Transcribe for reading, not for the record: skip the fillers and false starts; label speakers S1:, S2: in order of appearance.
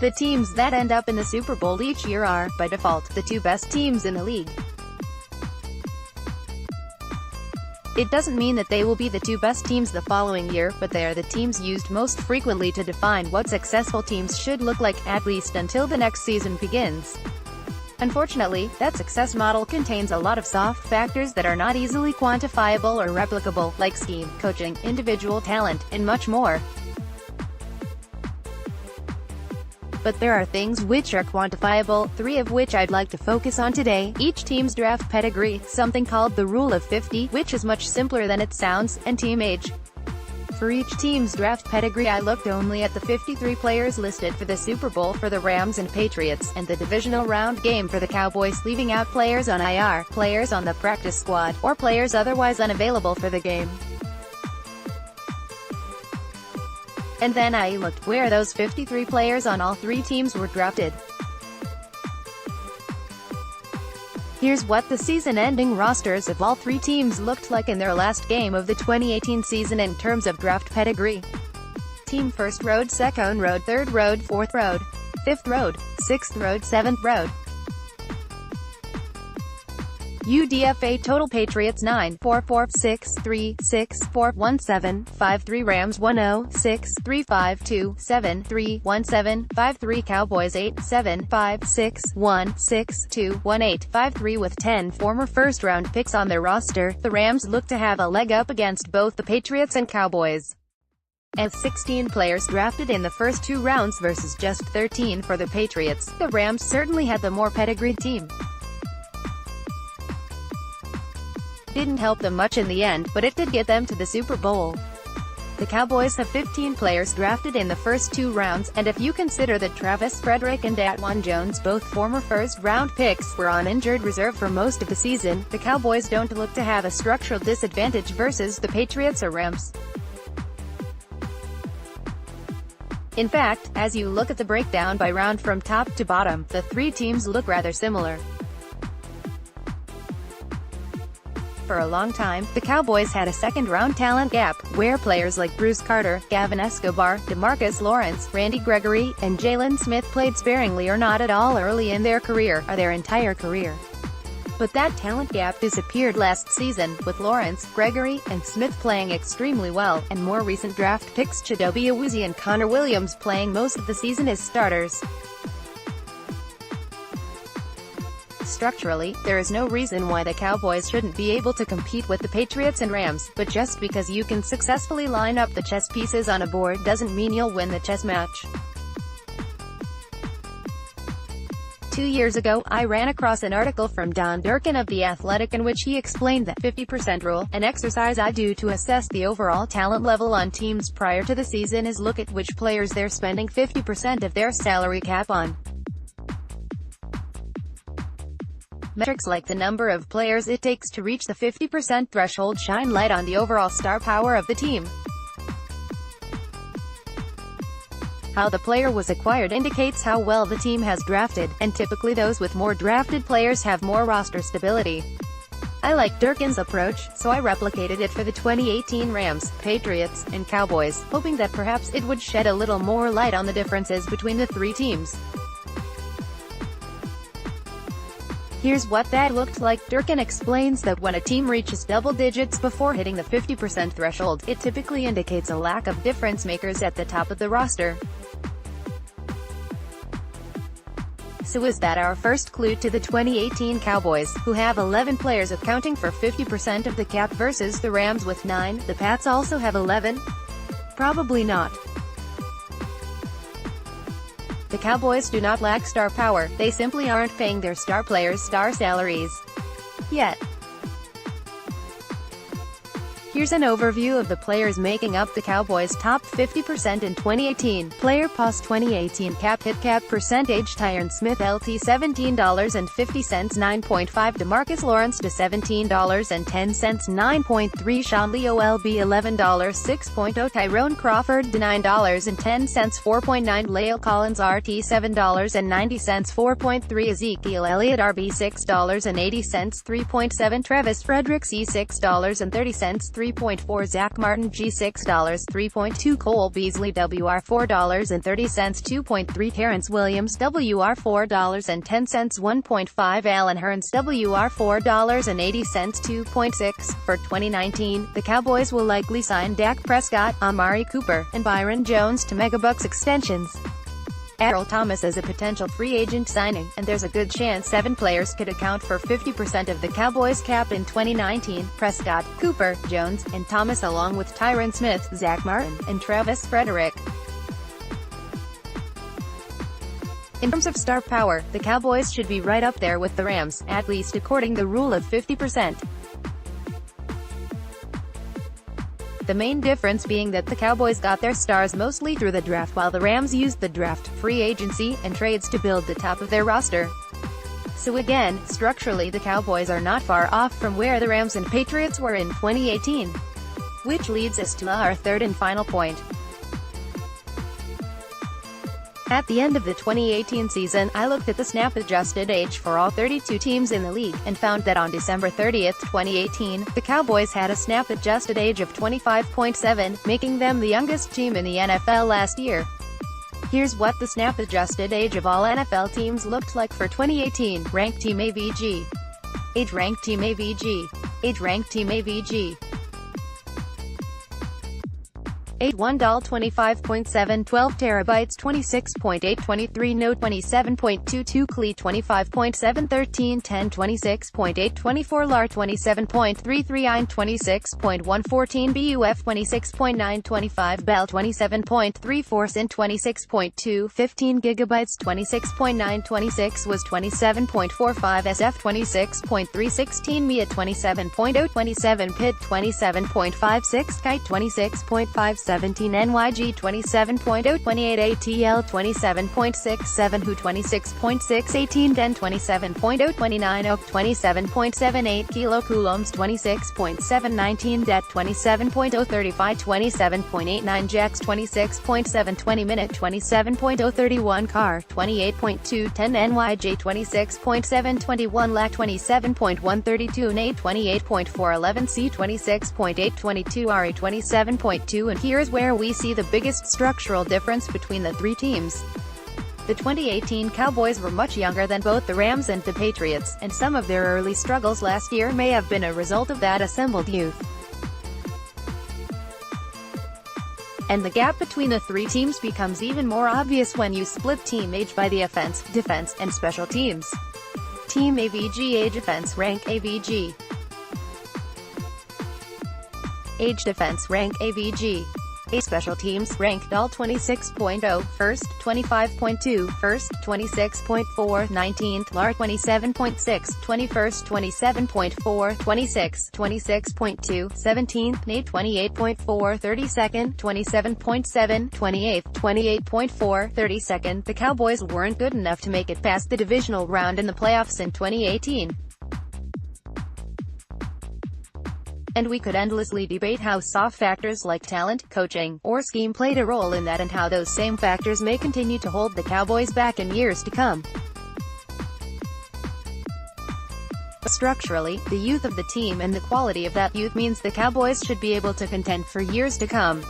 S1: The teams that end up in the Super Bowl each year are, by default, the two best teams in the league. It doesn't mean that they will be the two best teams the following year, but they are the teams used most frequently to define what successful teams should look like, at least until the next season begins. Unfortunately, that success model contains a lot of soft factors that are not easily quantifiable or replicable, like scheme, coaching, individual talent, and much more. But there are things which are quantifiable, three of which I'd like to focus on today: each team's draft pedigree, something called the Rule of 50, which is much simpler than it sounds, and team age. For each team's draft pedigree I looked only at the 53 players listed for the Super Bowl for the Rams and Patriots, and the divisional round game for the Cowboys, leaving out players on IR, players on the practice squad, or players otherwise unavailable for the game. And then I looked where those 53 players on all three teams were drafted. Here's what the season-ending rosters of all three teams looked like in their last game of the 2018 season in terms of draft pedigree. Team: first road, second road, third road, fourth road, fifth road, sixth road, seventh road. UDFA total: Patriots 9, 4, 4, 6, 3, 6, 4, 1, 7, 5, 3, Rams 1, 0, 6, 3, 5, 2, 7, 3, 1, 7, 5, 3, Cowboys 8, 7, 5, 6, 1, 6, 2, 1, 8, 5, 3. With 10 former first-round picks on their roster, the Rams look to have a leg up against both the Patriots and Cowboys. As 16 players drafted in the first two rounds versus just 13 for the Patriots, the Rams certainly had the more pedigreed team. Didn't help them much in the end, but it did get them to the Super Bowl. The Cowboys have 15 players drafted in the first two rounds, and if you consider that Travis Frederick and Datwan Jones, both former first-round picks, were on injured reserve for most of the season, the Cowboys don't look to have a structural disadvantage versus the Patriots or Rams. In fact, as you look at the breakdown by round from top to bottom, the three teams look rather similar. For a long time, the Cowboys had a second-round talent gap, where players like Bruce Carter, Gavin Escobar, DeMarcus Lawrence, Randy Gregory, and Jalen Smith played sparingly or not at all early in their career, or their entire career. But that talent gap disappeared last season, with Lawrence, Gregory, and Smith playing extremely well, and more recent draft picks Chidobe Awuzie and Connor Williams playing most of the season as starters. Structurally, there is no reason why the Cowboys shouldn't be able to compete with the Patriots and Rams, but just because you can successfully line up the chess pieces on a board doesn't mean you'll win the chess match. 2 years ago, I ran across an article from Don Durkin of The Athletic in which he explained the 50% rule. An exercise I do to assess the overall talent level on teams prior to the season is look at which players they're spending 50% of their salary cap on. Metrics like the number of players it takes to reach the 50% threshold shine light on the overall star power of the team. How the player was acquired indicates how well the team has drafted, and typically those with more drafted players have more roster stability. I like Durkin's approach, so I replicated it for the 2018 Rams, Patriots, and Cowboys, hoping that perhaps it would shed a little more light on the differences between the three teams. Here's what that looked like. Durkin explains that when a team reaches double digits before hitting the 50% threshold, it typically indicates a lack of difference makers at the top of the roster. So is that our first clue to the 2018 Cowboys, who have 11 players accounting for 50% of the cap versus the Rams with 9? The Pats also have 11? Probably not. The Cowboys do not lack star power, they simply aren't paying their star players star salaries. Yet. Here's an overview of the players making up the Cowboys' top 50% in 2018. Player POS 2018 cap hit cap percentage: Tyron Smith LT $17.50 9.5, DeMarcus Lawrence to $17.10 9.3, Sean Lee OLB $11 6.0, Tyrone Crawford to $9.10 4.9, La'el Collins RT $7.90 4.3, Ezekiel Elliott RB $6.80 3.7, Travis Frederick C $6.30 $3.4 Zach Martin G $6 $3.2 Cole Beasley WR $4.30 $2.3 Terrence Williams WR $4.10 $1.5 Allen Hurns WR $4.80 2.6. For 2019, the Cowboys will likely sign Dak Prescott, Amari Cooper, and Byron Jones to megabucks extensions. Earl Thomas is a potential free agent signing, and there's a good chance 7 players could account for 50% of the Cowboys' cap in 2019, Prescott, Cooper, Jones, and Thomas along with Tyron Smith, Zach Martin, and Travis Frederick. In terms of star power, the Cowboys should be right up there with the Rams, at least according to the rule of 50%. The main difference being that the Cowboys got their stars mostly through the draft while the Rams used the draft, free agency, and trades to build the top of their roster. So again, structurally the Cowboys are not far off from where the Rams and Patriots were in 2018. Which leads us to our third and final point. At the end of the 2018 season, I looked at the snap-adjusted age for all 32 teams in the league, and found that on December 30, 2018, the Cowboys had a snap-adjusted age of 25.7, making them the youngest team in the NFL last year. Here's what the snap-adjusted age of all NFL teams looked like for 2018. Ranked Team AVG. Age Ranked Team AVG. Age Ranked Team AVG. Age 1 doll 25.7 12 terabytes 26.8 23 no 27.22 Cle 25.7 13 10 26.8 24 lar 27.33 ein 26.1 14 buf 26.9 25 bell 27.34 sin 26.2 15 gigabytes 26.9 26 was 27.45 sf 26.3 16 mia 27.0 27 pit 27.56 kite 26.5 17 NYG 27.0 28 ATL 27.67 Who 26.6 18 Den 27.0 29 Oak 27.78 Kilo Coulombs 26.7 19 Det 27.0 35 27.89 Jax 26.7 20 Minute 27.0 31 Car 28.2 10 NYJ 26.7 21 LAC 27.1 32 Nate 28.4 11 C 26.8 22 RE 27.2 And here's where we see the biggest structural difference between the three teams. The 2018 Cowboys were much younger than both the Rams and the Patriots, and some of their early struggles last year may have been a result of that assembled youth. And the gap between the three teams becomes even more obvious when you split team age by the offense, defense, and special teams. Team AVG Age Offense Rank AVG Age Defense Rank AVG Age Special Teams Ranked All 26.0 First 25.2 First 26.4 19th LAR 27.6 21st 27.4 26 26.2 17th NATE 28.4 32nd 27.7 28th 28.4 32nd The Cowboys weren't good enough to make it past the divisional round in the playoffs in 2018. And we could endlessly debate how soft factors like talent, coaching, or scheme played a role in that, and how those same factors may continue to hold the Cowboys back in years to come. Structurally, the youth of the team and the quality of that youth means the Cowboys should be able to contend for years to come.